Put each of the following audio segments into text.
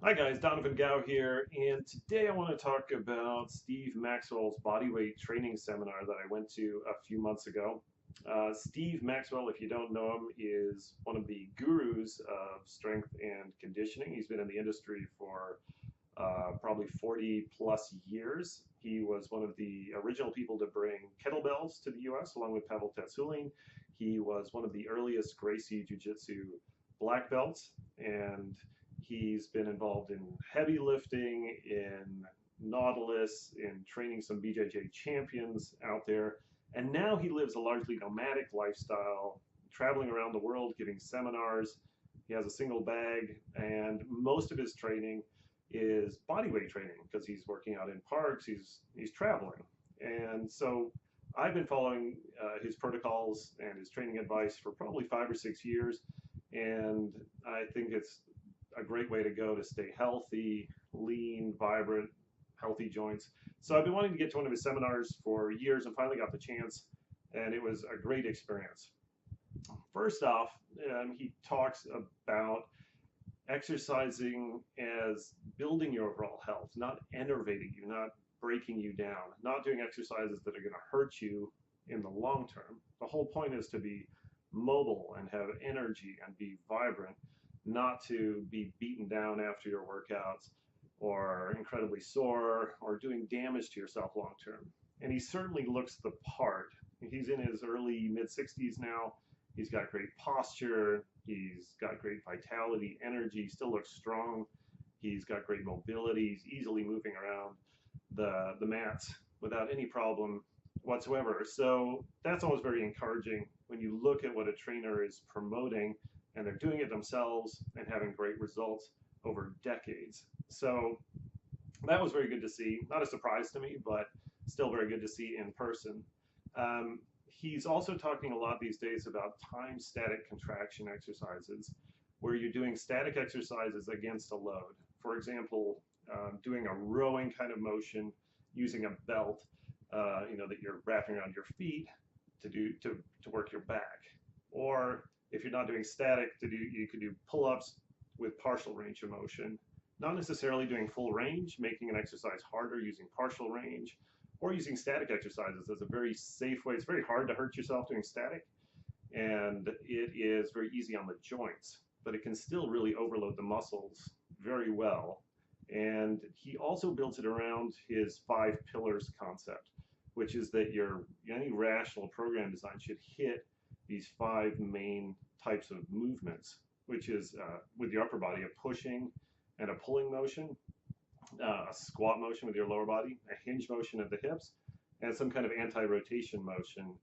Hi guys, Donovan Gow here, and today I want to talk about Steve Maxwell's Bodyweight training seminar that I went to a few months ago. Steve Maxwell, if you don't know him, is one of the gurus of strength and conditioning. He's been in the industry for probably 40 plus years. He was one of the original people to bring kettlebells to the US along with Pavel Tsatsouline. He was one of the earliest Gracie Jiu-Jitsu black belts, and he's been involved in heavy lifting, in Nautilus, in training some BJJ champions out there. And now he lives a largely nomadic lifestyle, traveling around the world, giving seminars. He has a single bag, and most of his training is bodyweight training because he's working out in parks, he's traveling. And so I've been following his protocols and his training advice for probably 5 or 6 years, and I think it's a great way to go to stay healthy, lean, vibrant, healthy joints. So I've been wanting to get to one of his seminars for years and finally got the chance, and it was a great experience. First off, he talks about exercising as building your overall health, not enervating you, not breaking you down, not doing exercises that are going to hurt you in the long term. The whole point is to be mobile and have energy and be vibrant, not to be beaten down after your workouts or incredibly sore or doing damage to yourself long term. And he certainly looks the part. He's in his early mid 60s now. He's got great posture. He's got great vitality, energy, still looks strong. He's got great mobility. He's easily moving around the mats without any problem whatsoever. So that's always very encouraging when you look at what a trainer is promoting and they're doing it themselves and having great results over decades. So that was very good to see. Not a surprise to me, but still very good to see in person. He's also talking a lot these days about time static contraction exercises, where you're doing static exercises against a load. For example, doing a rowing kind of motion using a belt, that you're wrapping around your feet to work your back. Or if you're not doing static, you could do pull-ups with partial range of motion. Not necessarily doing full range, making an exercise harder using partial range, or using static exercises as a very safe way. It's very hard to hurt yourself doing static, and it is very easy on the joints, but it can still really overload the muscles very well. And he also builds it around his 5 pillars concept, which is that any rational program design should hit these 5 main types of movements, which is with your upper body, a pushing and a pulling motion, a squat motion with your lower body, a hinge motion at the hips, and some kind of anti-rotation motion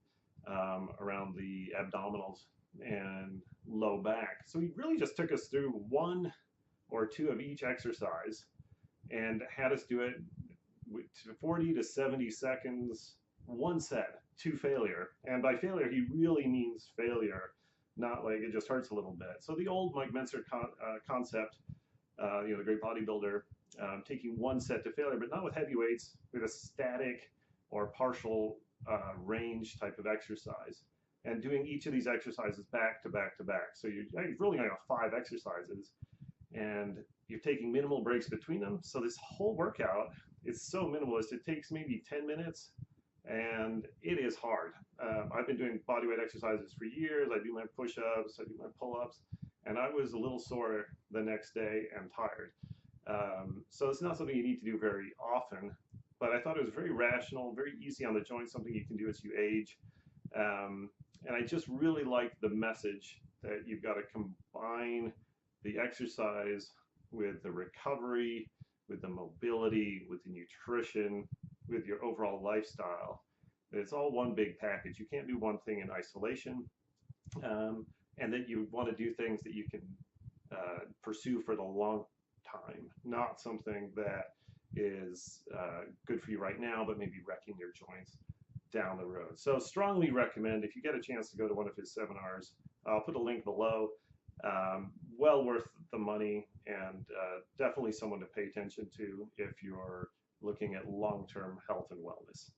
around the abdominals and low back. So he really just took us through 1 or 2 of each exercise and had us do it with 40 to 70 seconds, 1 set to failure. And by failure, he really means failure, not like it just hurts a little bit. So the old Mike Mentzer concept, the great bodybuilder, taking 1 set to failure, but not with heavy weights, with a static or partial range type of exercise, and doing each of these exercises back to back to back. So you're really going to have 5 exercises, and you're taking minimal breaks between them. So this whole workout is so minimalist. It takes maybe 10 minutes, and it is hard. I've been doing bodyweight exercises for years. I do my push-ups, I do my pull-ups, and I was a little sore the next day and tired. So it's not something you need to do very often, but I thought it was very rational, very easy on the joints, something you can do as you age. And I just really liked the message that you've got to combine the exercise with the recovery, with the mobility, with the nutrition, with your overall lifestyle. It's all one big package. You can't do one thing in isolation, and that you want to do things that you can pursue for the long time, not something that is good for you right now, but maybe wrecking your joints down the road. So strongly recommend, if you get a chance to go to one of his seminars, I'll put a link below. Well worth the money, and definitely someone to pay attention to if you're looking at long-term health and wellness.